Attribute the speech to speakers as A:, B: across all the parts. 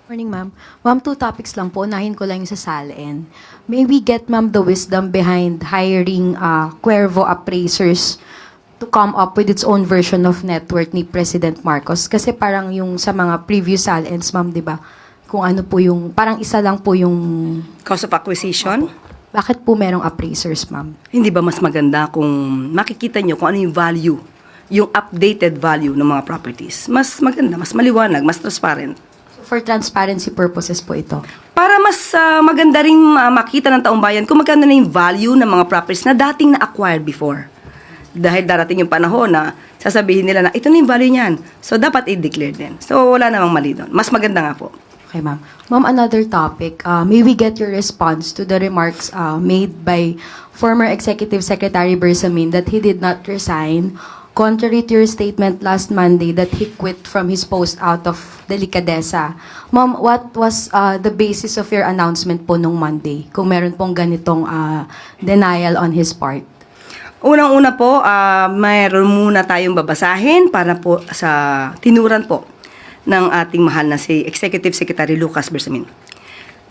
A: Morning, ma'am. Ma'am, two topics lang po. Unahin ko lang yung sa SALN. May we get, ma'am, the wisdom behind hiring Cuervo appraisers to come up with its own version of net worth ni President Marcos? Kasi parang yung sa mga previous SALNs, ma'am, di ba? Kung ano po yung, parang isa lang po yung...
B: Cost of acquisition?
A: Bakit po merong appraisers, ma'am?
B: Hindi ba mas maganda kung makikita nyo kung ano yung value, yung updated value ng mga properties? Mas maganda, mas maliwanag, mas transparent.
A: For transparency purposes po ito.
B: Para mas maganda rin makita ng taong bayan kung magkano na yung value ng mga properties na dating na-acquired before. Dahil darating yung panahon na sasabihin nila na ito na yung value niyan. So, dapat i-declare din. So, wala namang mali doon. Mas maganda nga po.
A: Okay, ma'am. Ma'am, another topic. May we get your response to the remarks made by former Executive Secretary Bersamin that he did not resign, contrary to your statement last Monday that he quit from his post out of delicadeza. Ma'am, what was the basis of your announcement po nung Monday? Kung meron pong ganitong denial on his part.
B: Unang-una po, mayroon muna tayong babasahin para po sa tinuran po ng ating mahal na si Executive Secretary Lucas Bersamin.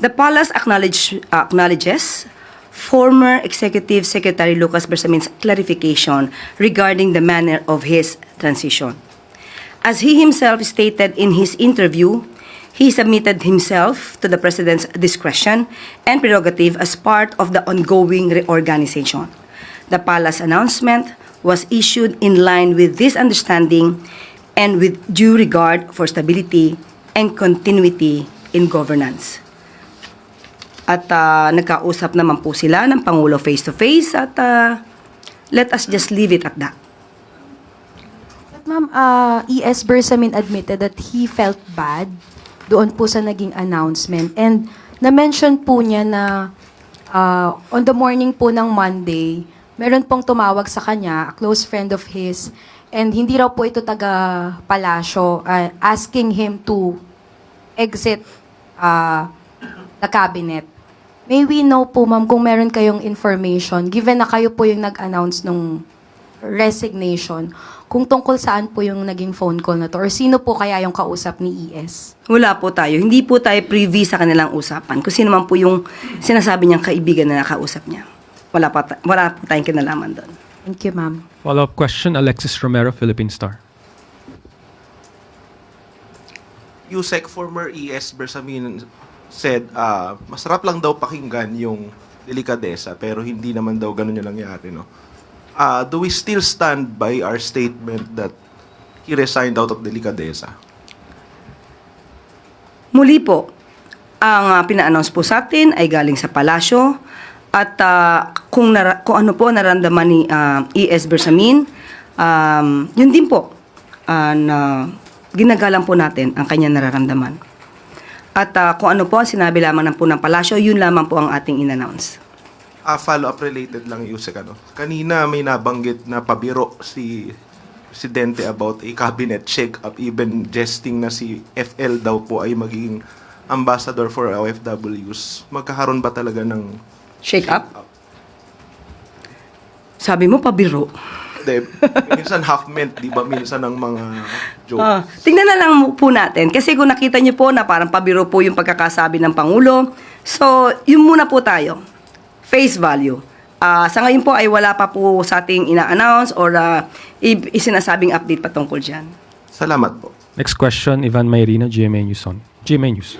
B: The Palace acknowledges former Executive Secretary Lucas Bersamin's clarification regarding the manner of his transition. As he himself stated in his interview, he submitted himself to the President's discretion and prerogative as part of the ongoing reorganization. The Palace announcement was issued in line with this understanding and with due regard for stability and continuity in governance. At nagkausap naman po sila ng Pangulo face-to-face at let us just leave it at that.
A: But ma'am, E.S. Bersamin admitted that he felt bad doon po sa naging announcement. And na-mention po niya na on the morning po ng Monday, meron pong tumawag sa kanya, a close friend of his, and hindi raw po ito taga Palasyo, asking him to exit the cabinet. May we know po, ma'am, kung meron kayong information, given na kayo po yung nag-announce nung resignation, kung tungkol saan po yung naging phone call na to, or sino po kaya yung kausap ni ES?
B: Wala po tayo. Hindi po tayo privy sa kanilang usapan. Kung sino man po yung sinasabi niyang kaibigan na nakausap niya. Wala po tayong kinalaman doon.
A: Thank you, ma'am.
C: Follow-up question, Alexis Romero, Philippine Star.
D: Yusek, former ES Bersamin said, masarap lang daw pakinggan yung delikadesa, pero hindi naman daw ganun yung nangyari, no? Do we still stand by our statement that he resigned out of delikadesa?
B: Muli po, ang pina-announce po sa atin ay galing sa palasyo at kung ano po naramdaman ni ES Bersamin, yun din po na ginagalang po natin ang kanyang nararamdaman. At kung ano po ang sinabi lamang ng po ng palasyo, yun lamang po ang ating in-announce.
D: Follow-up related lang, Yusek, ano? Kanina may nabanggit na pabiro si Presidente about a cabinet shake-up, even jesting na si FL daw po ay magiging ambassador for OFWs. Magkakaroon ba talaga ng
B: Shake up? Sabi mo, pabiro.
D: Hindi, minsan half-meant, di ba? Minsan ng mga jokes.
B: Tingnan na lang po natin. Kasi kung nakita niyo po na parang pabiro po yung pagkakasabi ng Pangulo. So, yun muna po tayo. Face value. Sa ngayon po ay wala pa po sa ating ina-announce or isinasabing update patungkol dyan.
D: Salamat po.
C: Next question, Ivan Mayrina, GMA News on. GMA News.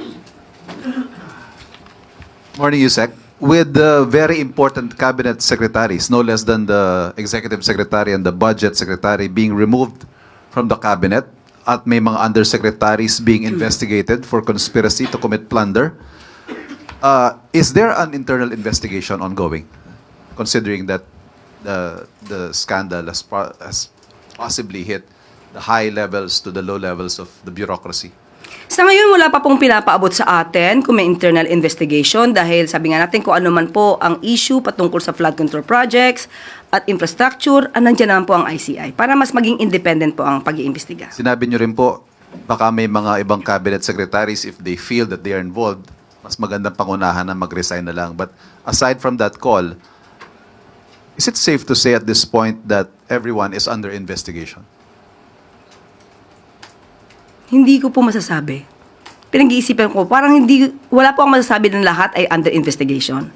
E: Morning, Yusek. With the very important cabinet secretaries, no less than the executive secretary and the budget secretary being removed from the cabinet at may mga undersecretaries being investigated for conspiracy to commit plunder, is there an internal investigation ongoing, considering that the scandal has possibly hit the high levels to the low levels of the bureaucracy?
B: Sa ngayon, wala pa pong pinapaabot sa atin kung may internal investigation dahil sabi nga natin kung ano man po ang issue patungkol sa flood control projects at infrastructure, nandiyan naman po ang ICI para mas maging independent po ang pag-iimbestiga.
E: Sinabi niyo rin po, baka may mga ibang cabinet secretaries, if they feel that they are involved, mas magandang pangunahan na mag-resign na lang. But aside from that call, is it safe to say at this point that everyone is under investigation?
B: Hindi ko po masasabi. pinag-iisipan ko, parang wala po ang masasabi ng lahat ay under investigation.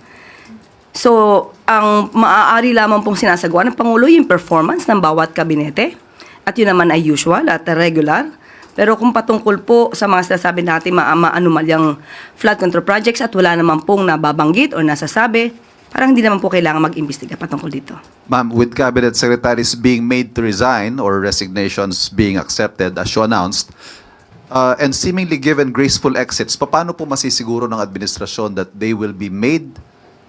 B: So, ang maaari lamang pong sinasagawa ng Pangulo yung performance ng bawat kabinete. At yun naman ay usual at regular. Pero kung patungkol po sa mga sinasabi natin maanumalyang flood control projects at wala naman pong nababanggit o nasasabi, parang hindi naman po kailangan mag-imbestiga patungkol dito.
E: Ma'am, with cabinet secretaries being made to resign or resignations being accepted as you announced, and seemingly given graceful exits, paano po masisiguro ng administrasyon that they will be made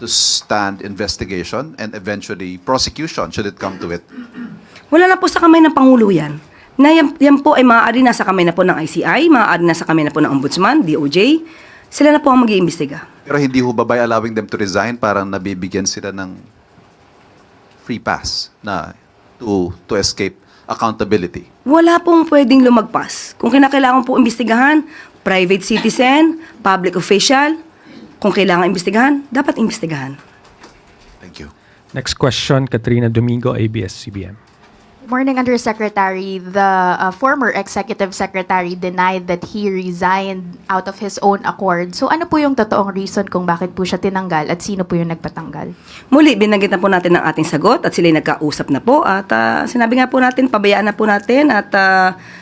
E: to stand investigation and eventually prosecution should it come to it?
B: Wala na po sa kamay ng Pangulo yan. Na yan po ay maaari nasa kamay na po ng ICI, maaari nasa kamay na po ng Ombudsman, DOJ. Sila na po ang mag-iimbestiga.
E: Pero hindi ho ba by allowing them to resign, parang nabibigyan sila ng free pass na to escape accountability?
B: Wala pong pwedeng lumagpas. Kung kinakailangan po imbestigahan, private citizen, public official, kung kailangan imbestigahan, dapat imbestigahan.
E: Thank you.
C: Next question, Katrina Domingo, ABS-CBN.
F: Morning, Undersecretary. The former Executive Secretary denied that he resigned out of his own accord. So ano po yung totoong reason kung bakit po siya tinanggal at sino po yung nagpatanggal?
B: Muli, binanggit na po natin ang ating sagot at sila'y nagkausap na po at sinabi nga po natin, pabayaan na po natin at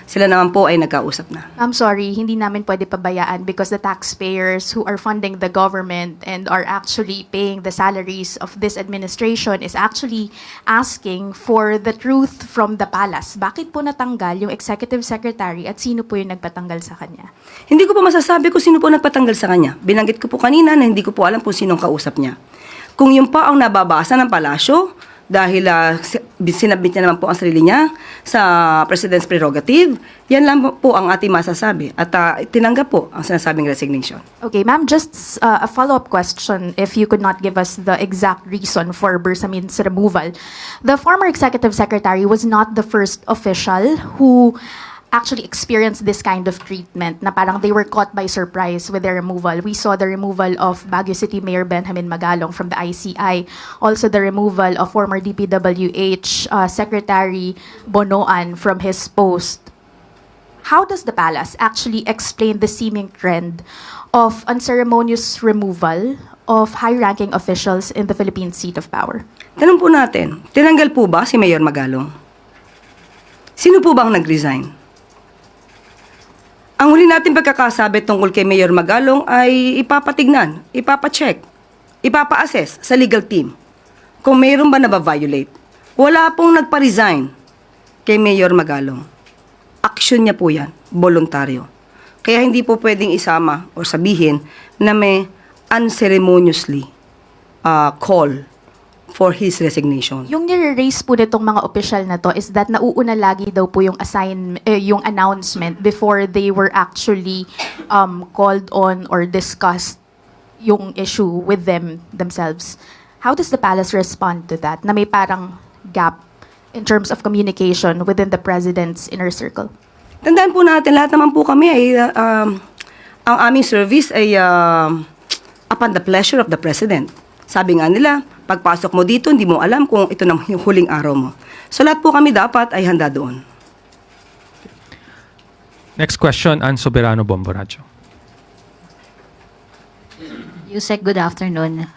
B: sila naman po ay nagkausap na.
F: I'm sorry, hindi namin pwede pabayaan because the taxpayers who are funding the government and are actually paying the salaries of this administration is actually asking for the truth from the palace. Bakit po natanggal yung Executive Secretary at sino po yung nagpatanggal sa kanya?
B: Hindi ko po masasabi kung sino po nagpatanggal sa kanya. Binanggit ko po kanina na hindi ko po alam kung sinong kausap niya. Kung yun pa ang nababasa ng palasyo, dahil sinabit niya naman po ang sarili niya sa President's prerogative, yan lang po ang ating masasabi. At tinanggap po ang sinasabing resignation.
F: Okay, ma'am, just a follow-up question if you could not give us the exact reason for Bersamin's removal. The former Executive Secretary was not the first official who actually experienced this kind of treatment na parang they were caught by surprise with their removal. We saw the removal of Baguio City Mayor Benjamin Magalong from the ICI. Also the removal of former DPWH Secretary Bonoan from his post. How does the palace actually explain the seeming trend of unceremonious removal of high-ranking officials in the Philippine seat of power?
B: Tanong po natin, tinanggal po ba si Mayor Magalong? Sino po ba ang nag-resign? Ang huli natin pagkakasabi tungkol kay Mayor Magalong ay ipapatignan, ipapacheck, ipapa-assess sa legal team kung mayroon ba na-violate. Wala pong nagpa-resign kay Mayor Magalong. Action niya po yan, voluntaryo. Kaya hindi po pwedeng isama o sabihin na may unceremoniously call for his resignation.
F: Yung nire-raise po nitong mga opisyal na to is that nauuna lagi daw po yung yung announcement before they were actually called on or discussed yung issue with themselves. How does the palace respond to that? Na may parang gap in terms of communication within the president's inner circle.
B: Tandaan po natin, lahat naman po kami ay ang aming service ay upon the pleasure of the president. Sabi nga nila, pagpasok mo dito, hindi mo alam kung ito na yung huling araw mo. So lahat po kami dapat ay handa doon.
C: Next question, Ann Soberano, Bomboracho.
G: Yusek, good afternoon.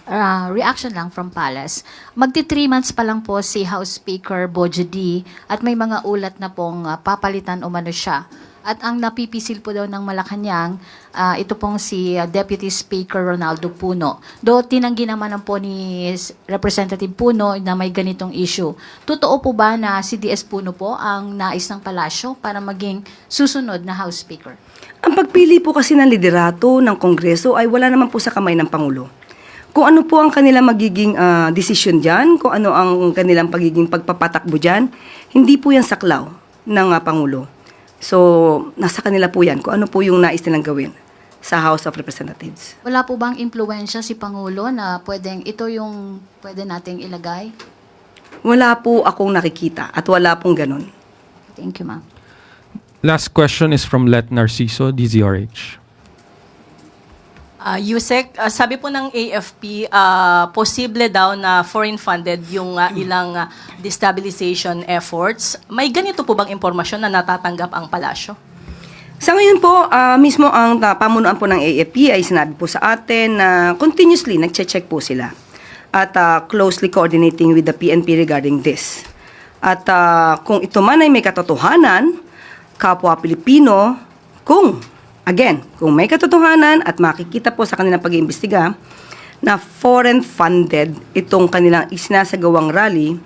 G: Reaction lang from Palace. Magti 3 months pa lang po si House Speaker Bojo D at may mga ulat na pong papalitan umano siya. At ang napipisil po daw ng Malacanang, ito pong si Deputy Speaker Ronaldo Puno. Do tinanggi naman po ni Representative Puno na may ganitong issue. Totoo po ba na si DS Puno po ang nais ng palasyo para maging susunod na House Speaker?
B: Ang pagpili po kasi ng liderato ng Kongreso ay wala naman po sa kamay ng Pangulo. Kung ano po ang kanilang magiging desisyon dyan, kung ano ang kanilang pagiging pagpapatakbo dyan, hindi po yan saklaw ng Pangulo. So, nasa kanila po yan kung ano po yung nais nilang gawin sa House of Representatives.
G: Wala po bang impluwensya si Pangulo na pwedeng ito yung pwede nating ilagay?
B: Wala po akong nakikita at wala pong ganun.
G: Thank you, ma'am.
C: Last question is from Let Narciso, DZRH.
H: Yusek, sabi po ng AFP, posible daw na foreign-funded yung ilang destabilization efforts. May ganito po bang impormasyon na natatanggap ang palasyo?
B: Sa ngayon po, mismo ang pamunuan po ng AFP ay sinabi po sa atin na continuously nagche-check po sila at closely coordinating with the PNP regarding this. At kung ito man ay may katotohanan, kapwa Pilipino, kung may katotohanan at makikita po sa kanilang pag-iimbestiga na foreign funded itong kanilang isinasagawang rally,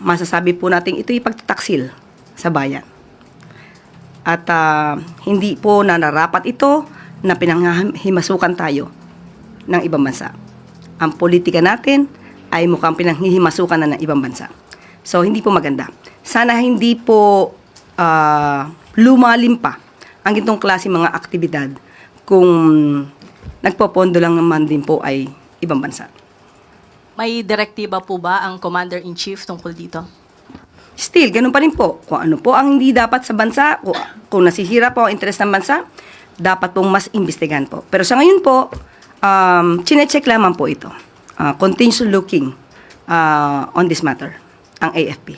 B: masasabi po natin ito'y pagtataksil sa bayan. At hindi po nararapat ito na pinanghimasukan tayo ng ibang bansa. Ang politika natin ay mukhang pinanghihimasukan na ng ibang bansa. So, hindi po maganda. Sana hindi po lumalim pa ang itong klase mga aktibidad kung nagpopondo lang naman din po ay ibang bansa.
H: May direktiba po ba ang Commander-in-Chief tungkol dito?
B: Still, ganun pa rin po. Kung ano po ang hindi dapat sa bansa, kung nasisira po ang interes ng bansa, dapat pong mas imbestigahan po. Pero sa ngayon po, chinecheck lamang po ito. Continuous looking on this matter, ang AFP.